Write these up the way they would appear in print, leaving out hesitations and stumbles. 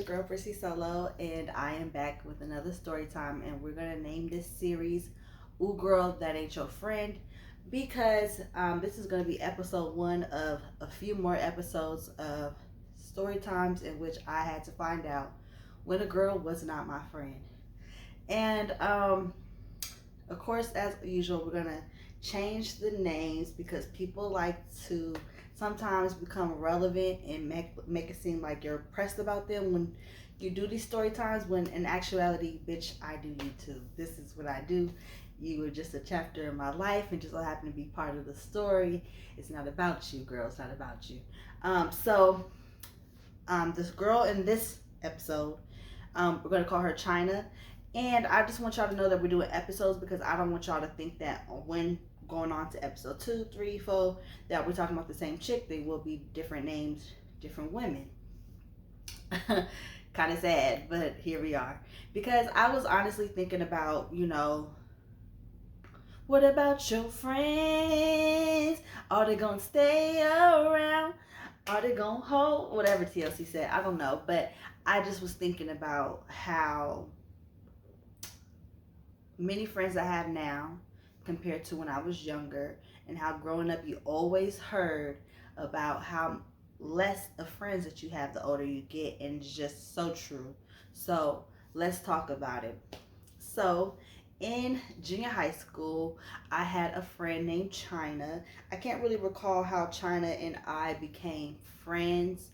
girl Prissy Solo, and I am back with another story time. And we're gonna name this series "Ooh Girl, That Ain't Your Friend," because this is gonna be episode one of a few more episodes of story times in which I had to find out when a girl was not my friend. And of course, as usual, we're gonna change the names because people like to sometimes become relevant and make it seem like you're pressed about them when you do these story times. When in actuality, bitch, I do you too. This is what I do. You were just a chapter in my life and just so happen to be part of the story. It's not about you, girl. It's not about you. This girl in this episode, we're gonna call her China. And I just want y'all to know that we're doing episodes because I don't want y'all to think that when going on to episode 2, 3, 4, that we're talking about the same chick. They will be different names, different women. Kind of sad, but here we are. Because I was honestly thinking about, what about your friends? Are they gonna stay around? Are they gonna hold? Whatever TLC said, I don't know. But I just was thinking about how many friends I have now compared to when I was younger, and how growing up you always heard about how less of friends that you have the older you get, and it's just so true. So let's talk about it. So in junior high school, I had a friend named China. I can't really recall how China and I became friends,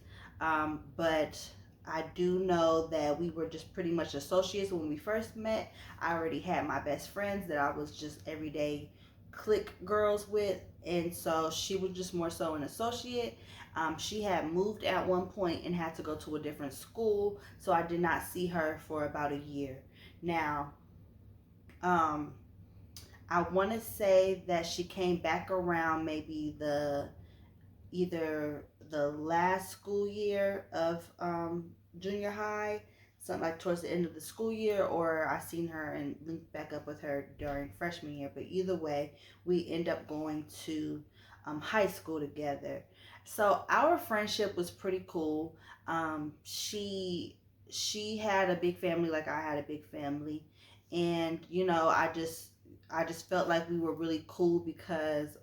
but I do know that we were just pretty much associates when we first met. I already had my best friends that I was just everyday clique girls with, and so she was just more so an associate. She had moved at one point and had to go to a different school, so I did not see her for about a year. Now, um, I want to say that she came back around maybe either the last school year of junior high, something like towards the end of the school year, or I seen her and linked back up with her during freshman year. But either way, we end up going to high school together. So our friendship was pretty cool. She had a big family like I had a big family, and I just felt like we were really cool because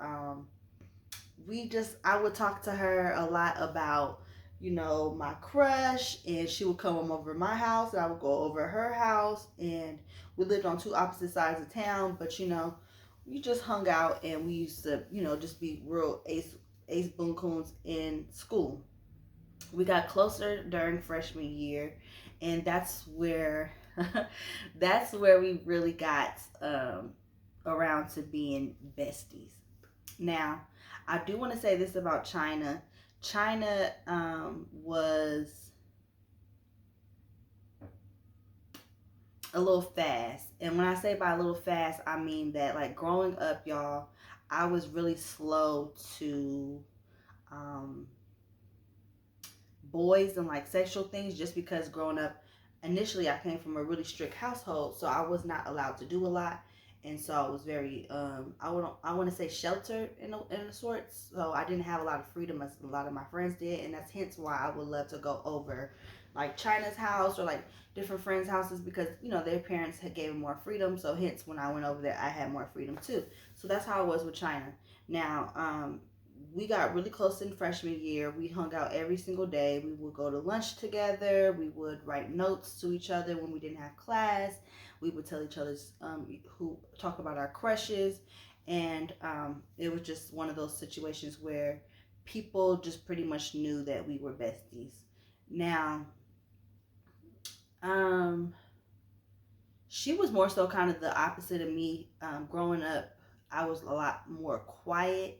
I would talk to her a lot about my crush, and she would come over my house and I would go over her house, and we lived on two opposite sides of town, but we just hung out, and we used to just be real ace boon coons in school. We got closer during freshman year, and that's where that's where we really got around to being besties. Now, I do want to say this about China. China was a little fast. And when I say by a little fast, I mean that, like, growing up, y'all, I was really slow to boys and like sexual things, just because growing up, initially I came from a really strict household, so I was not allowed to do a lot. And so I was very I want to say sheltered in a sort. So I didn't have a lot of freedom as a lot of my friends did, and that's hence why I would love to go over like China's house or like different friends' houses, because their parents had gave them more freedom. So hence when I went over there, I had more freedom too. So that's how it was with China. Now, we got really close in freshman year. We hung out every single day. We would go to lunch together. We would write notes to each other when we didn't have class. We would tell each other's who talk about our crushes, and it was just one of those situations where people just pretty much knew that we were besties. Now, she was more so kind of the opposite of me. Growing up, I was a lot more quiet.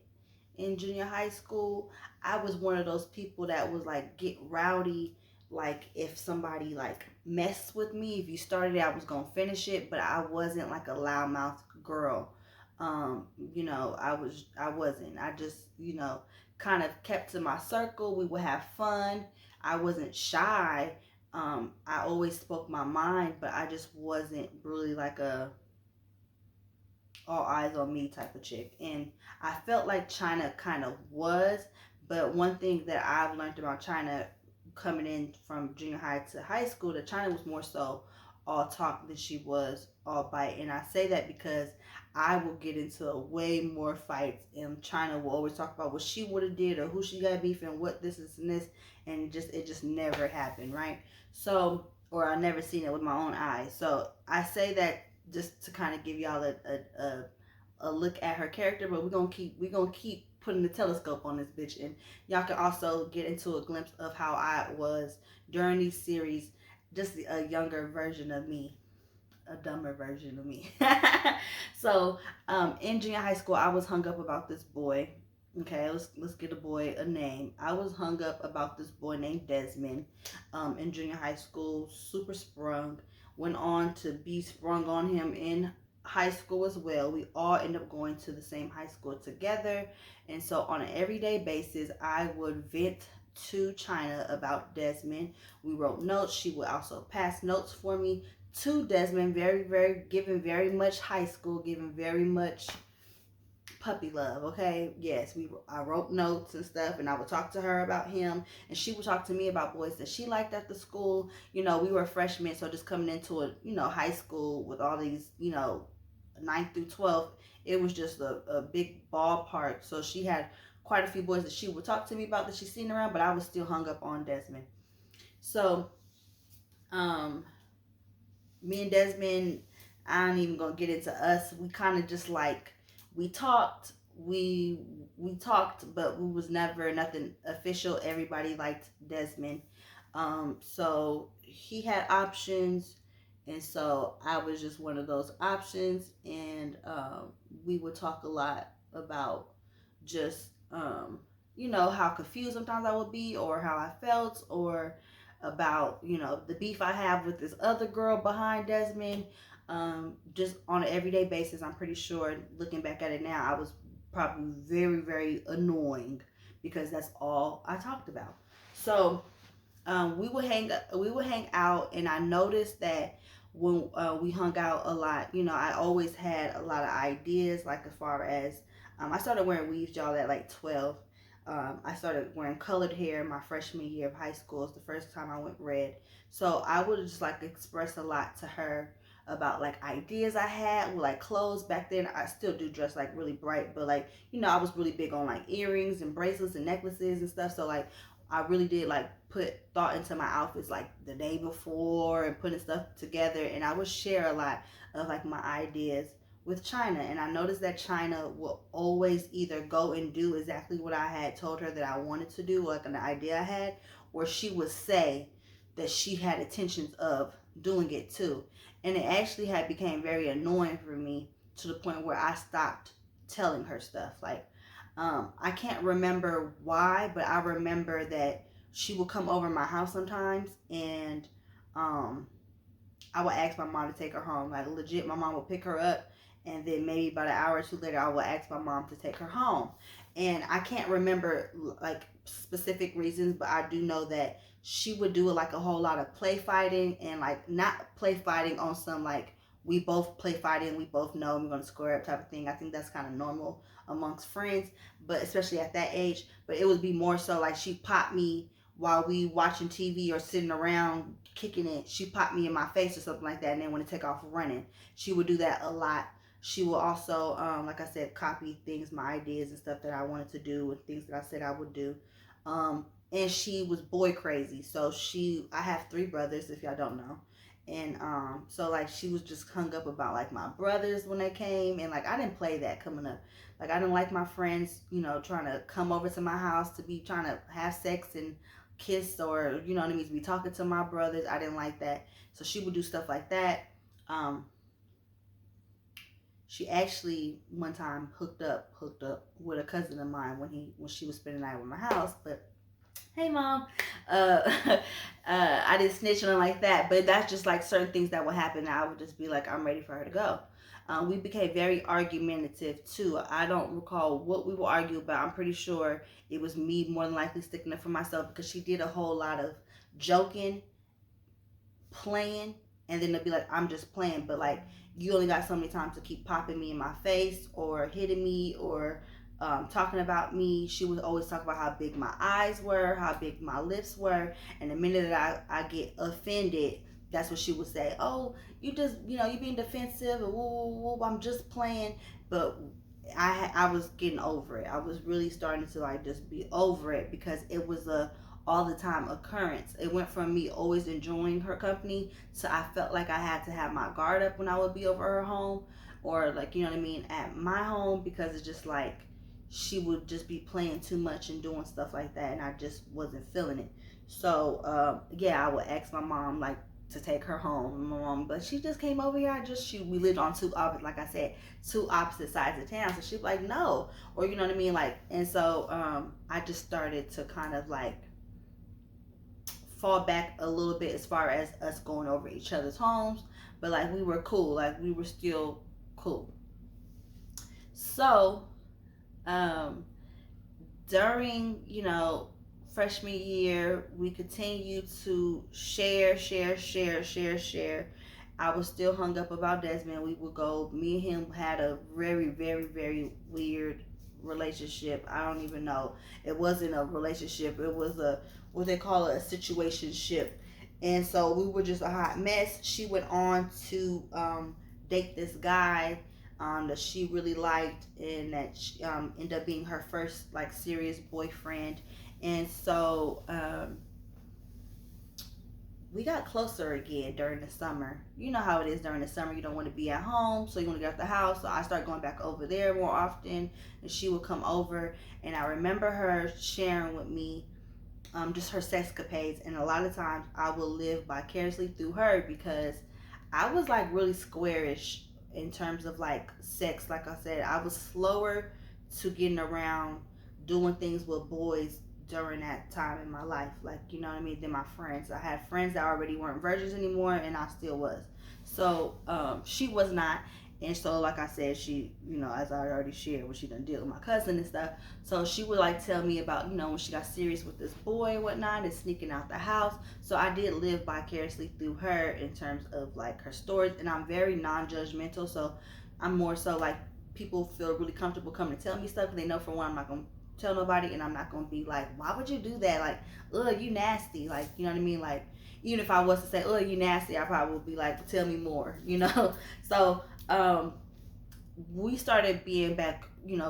In junior high school, I was one of those people that was like get rowdy. Like if somebody like messed with me, if you started it, I was gonna finish it. But I wasn't like a loudmouth girl. I wasn't. I just kind of kept to my circle. We would have fun. I wasn't shy. I always spoke my mind, but I just wasn't really like a all eyes on me type of chick. And I felt like China kind of was. But one thing that I've learned about China coming in from junior high to high school, that China was more so all talk than she was all bite. And I say that because I will get into way more fights, and China will always talk about what she would have did or who she got beef and what this is and this, and it just never happened, right? So, or I never seen it with my own eyes. So I say that just to kind of give y'all a look at her character, but we're gonna keep putting the telescope on this bitch, and y'all can also get into a glimpse of how I was during these series, just a younger version of me, a dumber version of me. So, in junior high school, I was hung up about this boy. Okay, let's get a boy a name. I was hung up about this boy named Desmond. In junior high school, super sprung. Went on to be sprung on him in high school as well. We all end up going to the same high school together, and so on an everyday basis, I would vent to China about Desmond. We wrote notes. She would also pass notes for me to Desmond, very giving very much high school, giving very much puppy love. Okay, yes, I wrote notes and stuff, and I would talk to her about him, and she would talk to me about boys that she liked at the school. We were freshmen, so just coming into a high school with all these 9th through 12th, it was just a big ballpark. So she had quite a few boys that she would talk to me about that she's seen around, but I was still hung up on Desmond. So me and Desmond, I ain't even gonna get into us. We kind of just like, we talked, we talked, but we was never nothing official. Everybody liked Desmond. So he had options, and so I was just one of those options. And we would talk a lot about just how confused sometimes I would be, or how I felt, or about the beef I have with this other girl behind Desmond. Just on an everyday basis, I'm pretty sure, looking back at it now, I was probably very annoying, because that's all I talked about. So we would hang out, and I noticed that when we hung out a lot, I always had a lot of ideas, like as far as I started wearing weaves, y'all, at like 12. I started wearing colored hair my freshman year of high school. It's the first time I went red. So I would just like express a lot to her about like ideas I had with like clothes. Back then, I still do dress like really bright, but like I was really big on like earrings and bracelets and necklaces and stuff. So like I really did like put thought into my outfits like the day before, and putting stuff together, and I would share a lot of like my ideas with China. And I noticed that China will always either go and do exactly what I had told her that I wanted to do, like an idea I had, or she would say that she had intentions of doing it too. And it actually had became very annoying for me, to the point where I stopped telling her stuff. Like I can't remember why, but I remember that she would come over my house sometimes, and I would ask my mom to take her home. Like legit, my mom would pick her up, and then maybe about an hour or two later, I would ask my mom to take her home. And I can't remember like specific reasons, but I do know that she would do like a whole lot of play fighting, and like not play fighting on some like we both play fighting, we both know we're gonna square up type of thing. I think that's kind of normal amongst friends, but especially at that age. But it would be more so like she popped me while we watching TV or sitting around kicking it. She popped me in my face or something like that, and then want to take off running. She would do that a lot. She will also, like I said, copy things, my ideas and stuff that I wanted to do, and things that I said I would do. And she was boy crazy. So I have 3 brothers, if y'all don't know. And so like she was just hung up about like my brothers when they came, and like I didn't play that coming up. Like I didn't like my friends, trying to come over to my house to be trying to have sex and kiss, or what I mean, to be talking to my brothers. I didn't like that. So she would do stuff like that. She actually one time hooked up with a cousin of mine when she was spending the night with my house. But hey, mom, I didn't snitch on her like that. But that's just like certain things that would happen. I would just be like, I'm ready for her to go. We became very argumentative too. I don't recall what we would argue about. I'm pretty sure it was me more than likely sticking up for myself, because she did a whole lot of joking, playing, and then they'll be like, I'm just playing, but like you only got so many times to keep popping me in my face or hitting me or talking about me. She would always talk about how big my eyes were, how big my lips were. And the minute that I get offended, that's what she would say. Oh, you just, you being defensive, and woo, woo, woo, I'm just playing. But I was getting over it. I was really starting to like just be over it, because it was a all the time occurrence. It went from me always enjoying her company to I felt like I had to have my guard up when I would be over her home, or like, you know what I mean, at my home, because it's just like she would just be playing too much and doing stuff like that, and I just wasn't feeling it. So yeah, I would ask my mom like to take her home, but she just came over here. We lived on two opposite, like I said, two opposite sides of town. So she'd be like, no, or you know what I mean, like. And so I just started to kind of like fall back a little bit as far as us going over each other's homes, but like we were cool, like we were still cool. So during freshman year, we continued to share. I was still hung up about Desmond. We would go, me and him had a very, very, very weird relationship. I don't even know. It wasn't a relationship. It was what they call a situationship. And so we were just a hot mess. She went on to date this guy that she really liked, and that she, ended up being her first like serious boyfriend. And so we got closer again during the summer. You know how it is during the summer. You don't want to be at home, so you want to get out the house. So I started going back over there more often, and she would come over. And I remember her sharing with me just her sexcapades. And a lot of times I will live vicariously through her, because I was like really squarish in terms of like sex. Like I said, I was slower to getting around doing things with boys during that time in my life, like, you know what I mean, than my friends. I had friends that already weren't virgins anymore, and I still was. So she was not. And so like I said, she, as I already shared, when she done deal with my cousin and stuff, so she would like tell me about, when she got serious with this boy and whatnot, and sneaking out the house. So I did live vicariously through her in terms of like her stories. And I'm very non-judgmental, so I'm more so like, people feel really comfortable coming to tell me stuff, because they know, for one, I'm not gonna tell nobody, and I'm not gonna be like, why would you do that, like, ugh, you nasty, like, you know what I mean, like, even if I was to say, ugh, you nasty, I probably would be like, tell me more, So we started being back,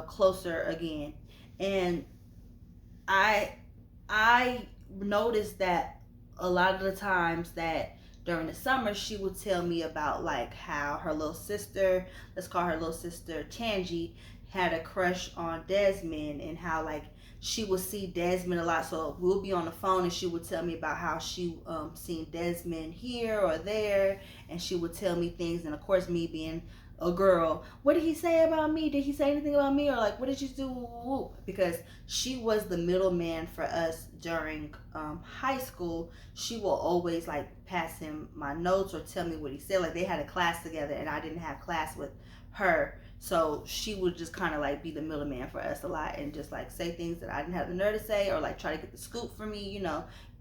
closer again. And I noticed that a lot of the times that during the summer, she would tell me about like how her little sister, let's call her little sister Tangi, had a crush on Desmond, and how like she would see Desmond a lot. So we'll be on the phone, and she would tell me about how she seen Desmond here or there, and she would tell me things. And of course, me being a girl, what did he say about me? Did he say anything about me? Or like, what did you do? Because she was the middleman for us during high school. She will always like pass him my notes or tell me what he said. Like, they had a class together, and I didn't have class with her. So she would just kind of like be the middleman for us a lot, and just like say things that I didn't have the nerve to say, or like try to get the scoop for me,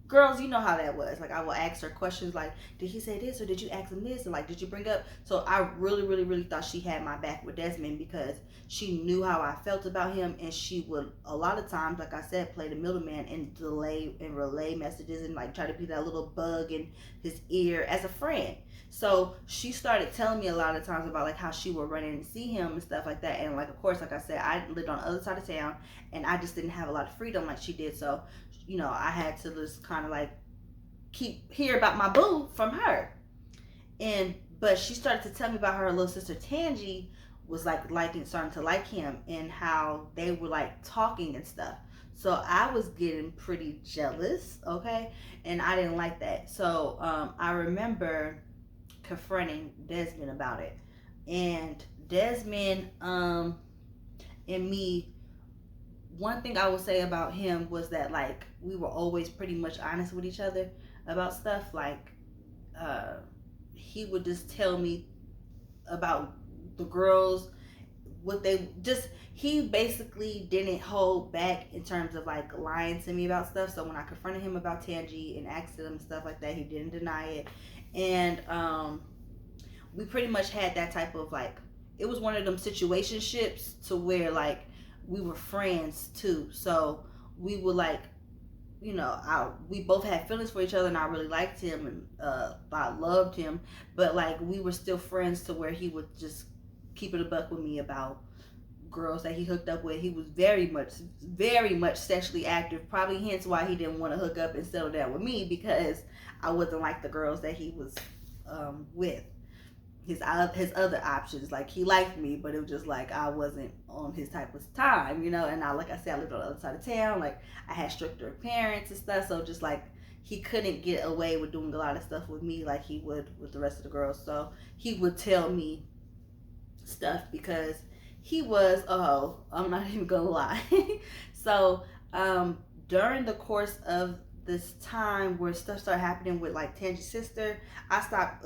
Girls, you know how that was. Like, I will ask her questions like, did he say this, or did you ask him this, and like, did you bring up? So I really, really, really thought she had my back with Desmond, because she knew how I felt about him, and she would a lot of times, like I said, play the middleman and delay and relay messages, and like try to be that little bug in his ear as a friend. So she started telling me a lot of times about like how she would run in and see him and stuff like that. And like, of course, like I said, I lived on the other side of town, and I just didn't have a lot of freedom like she did. So I had to just kind of like hear about my boo from her. But she started to tell me about her little sister Tangi was like starting to like him, and how they were like talking and stuff. So I was getting pretty jealous, okay? And I didn't like that. So I remember confronting Desmond about it. And Desmond and me, one thing I would say about him was that like we were always pretty much honest with each other about stuff. Like he would just tell me about the girls, what they just, he basically didn't hold back in terms of like lying to me about stuff. So when I confronted him about Tangi and asked him stuff like that, he didn't deny it. And we pretty much had that type of like, it was one of them situationships to where like we were friends too. So we would like, we both had feelings for each other, and I really liked him, and I loved him, but like we were still friends to where he would just keep it a buck with me about girls that he hooked up with. He was very much sexually active, probably hence why he didn't want to hook up and settle down with me, because I wasn't like the girls that he was with. His other options, like he liked me, but it was just like I wasn't on his type of time, and like I said, I lived on the other side of town, like I had stricter parents and stuff, so just like he couldn't get away with doing a lot of stuff with me like he would with the rest of the girls. So he would tell me stuff because he was a hoe. I'm not even gonna lie. So during the course of this time where stuff started happening with like Tangi's sister, I stopped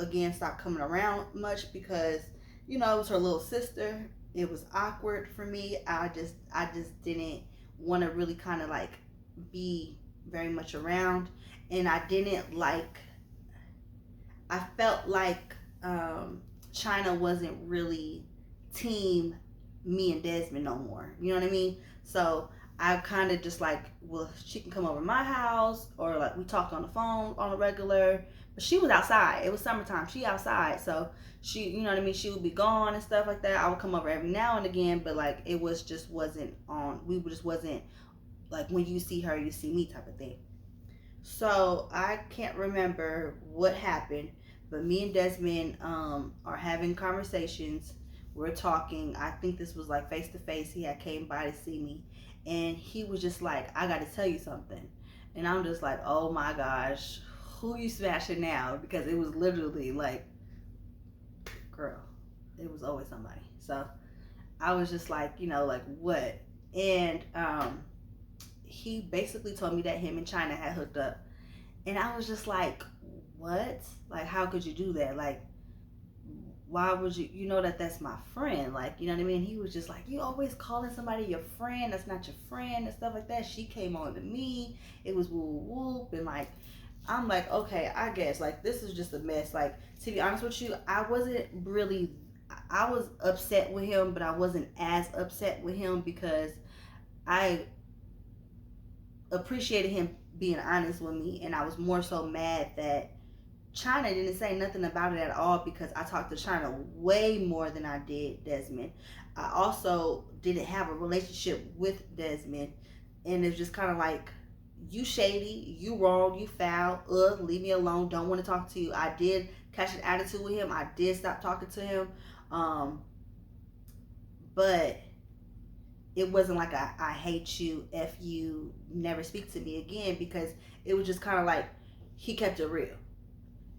coming around much because it was her little sister. It was awkward for me. I just didn't want to really kind of like be very much around, and I felt like China wasn't really team me and Desmond no more. You know what I mean? So I kind of just like, well, she can come over to my house, or like we talked on the phone on a regular, but she was outside. It was summertime. She outside. So she, you know what I mean? She would be gone and stuff like that. I would come over every now and again, but like it wasn't on, we just wasn't like when you see her, you see me type of thing. So I can't remember what happened, but me and Desmond are having conversations. We're talking. I think this was like face to face. He had came by to see me, and he was just like, I got to tell you something. And I'm just like, oh my gosh, who you smashing now? Because it was literally like, girl, it was always somebody. So I was just like, like what? And he basically told me that him and China had hooked up. And I was just like, what? Like, how could you do that? Like, why would you, that's my friend, like, you know what I mean? He was just like, you always calling somebody your friend, that's not your friend, and stuff like that. She came on to me, it was whoop whoop, and like, I'm like, okay, I guess, like, this is just a mess. Like, to be honest with you, I was upset with him, but I wasn't as upset with him because I appreciated him being honest with me, and I was more so mad that China didn't say nothing about it at all, because I talked to China way more than I did Desmond. I also didn't have a relationship with Desmond, and it's just kind of like, you shady, you wrong, you foul, leave me alone, don't want to talk to you. I did catch an attitude with him. I did stop talking to him, but it wasn't like I hate you, F you, never speak to me again, because it was just kind of like he kept it real.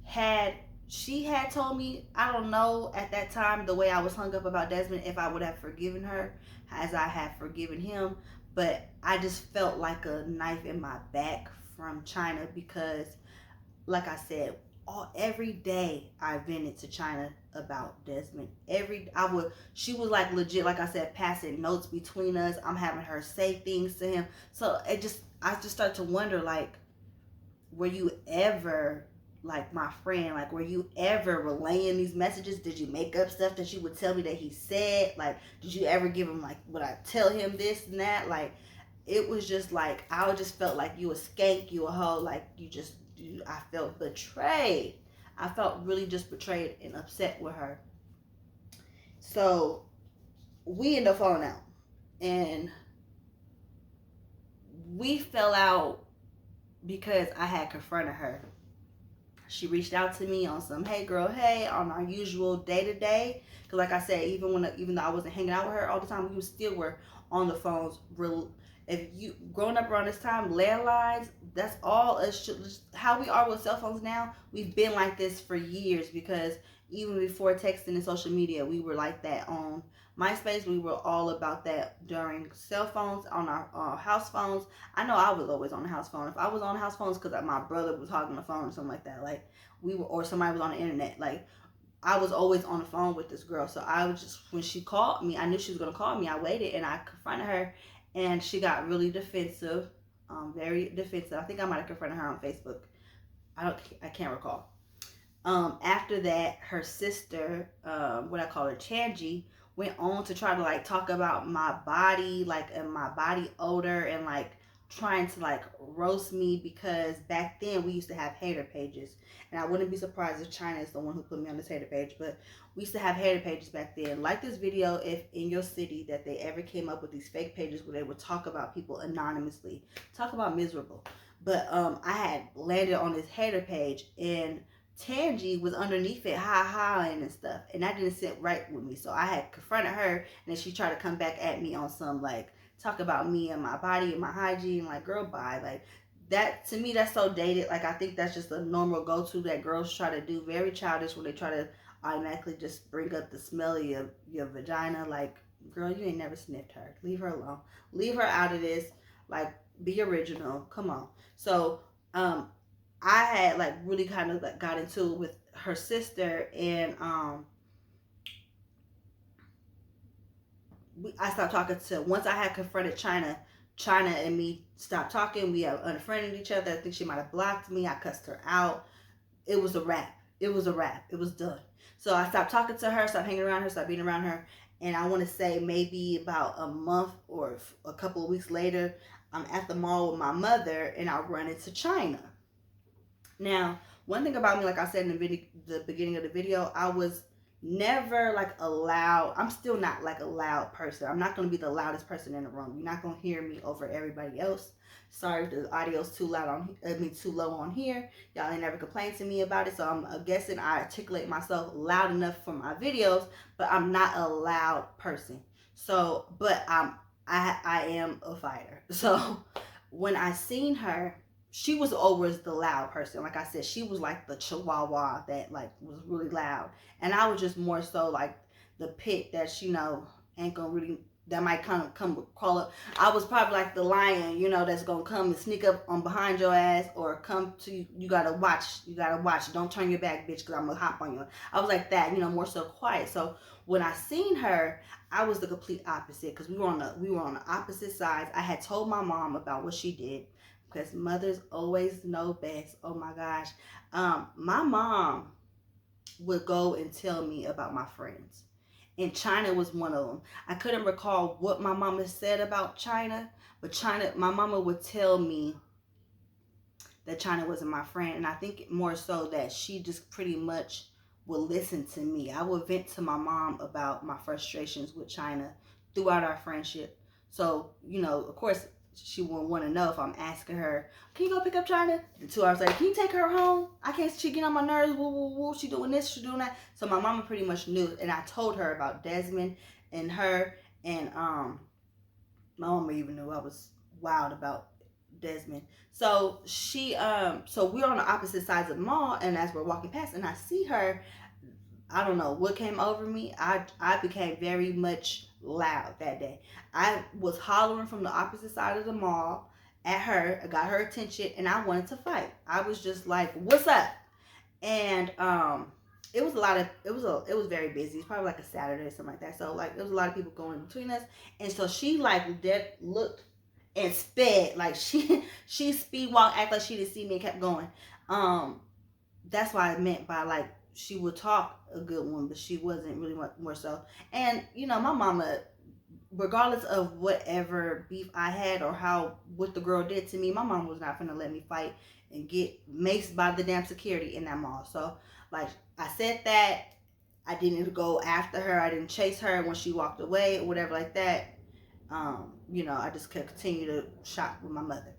Had she had told me, I don't know at that time, the way I was hung up about Desmond, if I would have forgiven her as I had forgiven him. But I just felt like a knife in my back from China, because like I said, every day I vented to China about Desmond. She was like legit, like I said, passing notes between us. I'm having her say things to him. So I just started to wonder, like, were you ever like my friend? Like, were you ever relaying these messages? Did you make up stuff that you would tell me that he said? Like, did you ever give him, like, would I tell him this and that? Like, it was just like, I just felt like you a skank, you a hoe, like I felt betrayed. I felt really just betrayed and upset with her. So we ended up falling out, and we fell out because I had confronted her. She reached out to me on some, hey girl, hey, on our usual day-to-day. Because like I said, even though I wasn't hanging out with her all the time, we still were on the phones. If you growing up around this time, landlines, that's all how we are with cell phones now. We've been like this for years, because even before texting and social media, we were like that on MySpace. We were all about that during cell phones, on our house phones. I know I was always on the house phone. If I was on the house phones, because my brother was talking on the phone or something like that, like or somebody was on the internet, like I was always on the phone with this girl. So I was just, when she called me, I knew she was gonna call me. I waited and I confronted her, and she got really defensive, very defensive. I think I might have confronted her on Facebook. I can't recall. After that, her sister, what I call her, Chanji, went on to try to like talk about my body, like, and my body odor, and like trying to like roast me, because back then we used to have hater pages, and I wouldn't be surprised if China is the one who put me on this hater page, but we used to have hater pages back then. Like this video if in your city that they ever came up with these fake pages where they would talk about people anonymously, talk about miserable. But I had landed on this hater page, and Tangi was underneath it, and stuff, and that didn't sit right with me. So I had confronted her, and then she tried to come back at me on some like talk about me and my body and my hygiene. Like, girl, bye. Like, that to me, that's so dated. Like, I think that's just a normal go-to that girls try to do. Very childish when they try to automatically just bring up the smell of your vagina. Like, girl, you ain't never sniffed her. Leave her alone. Leave her out of this. Like, be original. Come on. So I had like really kind of like got into it with her sister, and I stopped talking to, once I had confronted China and me stopped talking. We have unfriended each other. I think she might have blocked me. I cussed her out. It was a wrap. It was a wrap. It was done. So I stopped talking to her, stopped hanging around her, stopped being around her. And I want to say maybe about a month or a couple of weeks later, I'm at the mall with my mother, and I run into China. Now, one thing about me, like I said in the beginning of the video, I was never like a loud, I'm still not like a loud person. I'm not going to be the loudest person in the room. You're not going to hear me over everybody else. Sorry if the audio's too loud on, too low on here. Y'all ain't never complained to me about it. So I'm guessing I articulate myself loud enough for my videos, but I'm not a loud person. So, but I am a fighter. So when I seen her, she was always the loud person. Like I said, she was like the chihuahua that like was really loud. And I was just more so like the pit that, you know, ain't gonna really, that might come crawl up. I was probably like the lion, you know, that's gonna come and sneak up on behind your ass, or come to you. You gotta watch. Don't turn your back, bitch, because I'm gonna hop on you. I was like that, you know, more so quiet. So when I seen her, I was the complete opposite, because we were on the opposite sides. I had told my mom about what she did, because mothers always know best. Oh my gosh. My mom would go and tell me about my friends, and China was one of them. I couldn't recall what my mama said about China, but my mama would tell me that China wasn't my friend, and I think more so that she just pretty much would listen to me. I would vent to my mom about my frustrations with China throughout our friendship. So, you know, of course, she wouldn't want to know if I'm asking her, can you go pick up China? And 2 hours later, can you take her home? I can't, she get on my nerves. Woo, woo, woo. She doing this, she doing that. So my mama pretty much knew, and I told her about Desmond and her, and my mama even knew I was wild about Desmond. So she, so we're on the opposite sides of the mall, and as we're walking past, and I see her, I don't know what came over me. I became very much loud that day. I was hollering from the opposite side of the mall at her. I got her attention, and I wanted to fight. I was just like, what's up? And it was it was very busy. It's probably like a Saturday or something like that. So like there was a lot of people going between us. And so she like looked and sped. Like she speed walked, act like she didn't see me, and kept going. That's what I meant by like, she would talk a good one, but she wasn't really much more so. And you know, my mama, regardless of whatever beef I had or what the girl did to me, my mom was not gonna let me fight and get maced by the damn security in that mall. So like I said that, I didn't go after her, I didn't chase her when she walked away or whatever like that. You know, I just could continue to shop with my mother.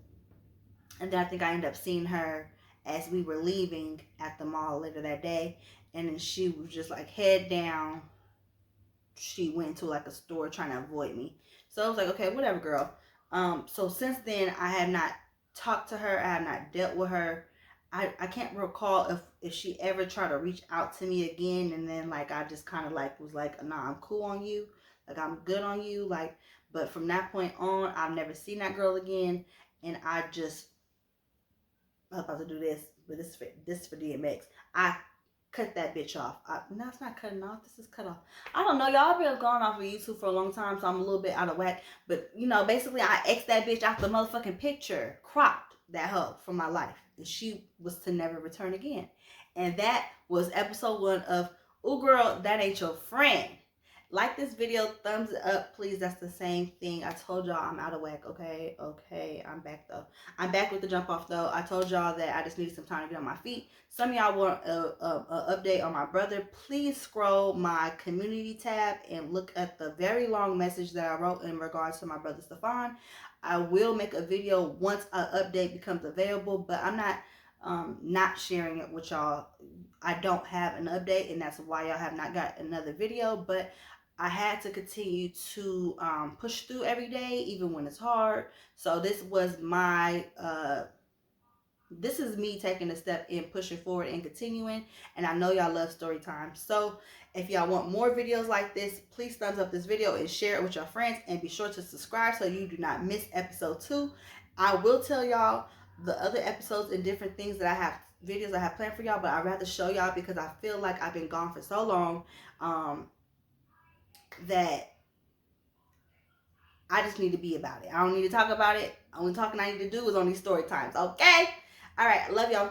And then I think I ended up seeing her as we were leaving at the mall later that day, and then she was just like head down. She went to like a store trying to avoid me. So I was like, okay, whatever, girl. So since then, I have not talked to her. I have not dealt with her. I can't recall if she ever tried to reach out to me again, and then like I just kind of like was like, nah, I'm cool on you, like I'm good on you, like. But from that point on, I've never seen that girl again, and I was about to do this, but this is for DMX. I cut that bitch off. No, it's not cutting off. This is cut off. I don't know. Y'all been going off of YouTube for a long time, so I'm a little bit out of whack. But, you know, basically, I X'd that bitch out the motherfucking picture. Cropped that hoe from my life. And she was to never return again. And that was episode 1 of Oooh Girl, That Ain't Your Friend. Like this video, thumbs up, please. That's the same thing. I told y'all I'm out of whack, okay? Okay, I'm back though. I'm back with the jump off though. I told y'all that I just needed some time to get on my feet. Some of y'all want a update on my brother. Please scroll my community tab and look at the very long message that I wrote in regards to my brother Stefan. I will make a video once an update becomes available, but I'm not sharing it with y'all. I don't have an update, and that's why y'all have not got another video, but I had to continue to push through every day, even when it's hard. So this was my, this is me taking a step in pushing forward and continuing. And I know y'all love story time. So if y'all want more videos like this, please thumbs up this video and share it with your friends. And be sure to subscribe so you do not miss episode 2. I will tell y'all the other episodes and different things that I have, videos I have planned for y'all, but I'd rather show y'all because I feel like I've been gone for so long. That I just need to be about it. I don't need to talk about it. Only talking I need to do is on these story times. Okay? All right. Love y'all.